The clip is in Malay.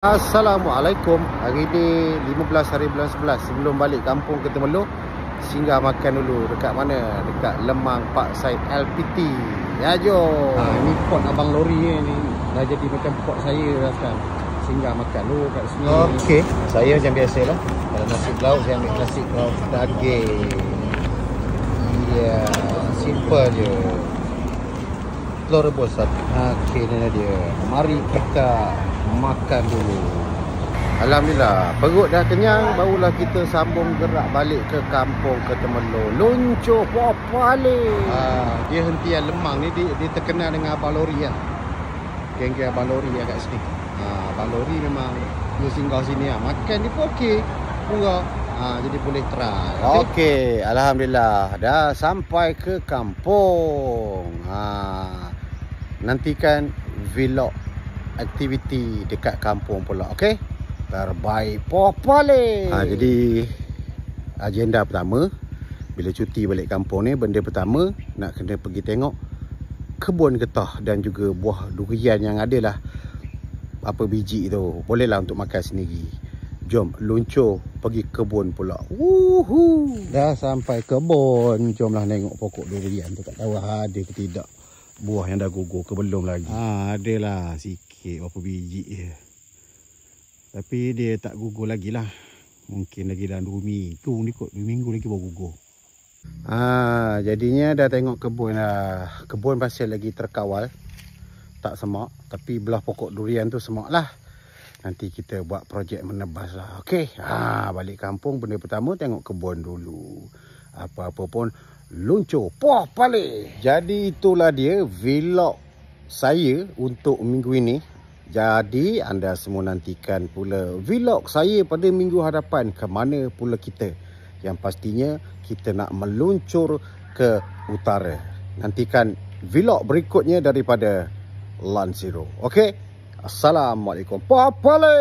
Assalamualaikum. Hari ni 15 hari bulan 11. Sebelum balik kampung ke Temerloh, singgah makan dulu. Dekat mana? Dekat Lemang Pak Said LPT. Ya jom. Ni pot abang lori ni. Dah jadi macam pot saya dah sekarang. Singgah makan dulu kat sini. Okey. Saya macam biasalah. Kalau nasi lauk, saya ambil nasi lauk daging. Ya, simple je. Telur rebus satu. Okey, ni dia. Mari kita makan dulu. Alhamdulillah, perut dah kenyang. Barulah kita sambung gerak balik ke kampung ke Temerloh. Luncur Popale. Dia hentian Lemang ni, dia terkenal dengan Abang Lori lah. Geng-geng Abang Lori lah kat sini. Abang Lori memang dia singgah sini lah. Makan ni pun okey, murah. Jadi boleh try. Okey, alhamdulillah dah sampai ke kampung. Nantikan vlog aktiviti dekat kampung pula. Okey, terbaik Popale. Jadi agenda pertama bila cuti balik kampung ni, benda pertama nak kena pergi tengok kebun getah dan juga buah durian yang ada lah. Apa biji tu bolehlah untuk makan sendiri. Jom luncur pergi kebun pula. Dah sampai kebun. Jomlah tengok pokok durian tu. Tak tahu ada ke tidak buah yang dah gugur ke belum lagi. Adalah sikit berapa biji je. Tapi dia tak gugur lagi lah. Mungkin lagi dalam 2 minggu ni kot. 2 minggu lagi baru gugur. Jadinya dah tengok kebun lah. Kebun pasal lagi terkawal. Tak semak. Tapi belah pokok durian tu semak lah. Nanti kita buat projek menebas lah. Okey. Balik kampung benda pertama tengok kebun dulu. Apa-apa pun luncur Popale. Jadi itulah dia vlog saya untuk minggu ini. Jadi anda semua nantikan pula vlog saya pada minggu hadapan. Ke mana pula kita. Yang pastinya kita nak meluncur ke utara. Nantikan vlog berikutnya daripada Lan Zero. Okey. Assalamualaikum Popale.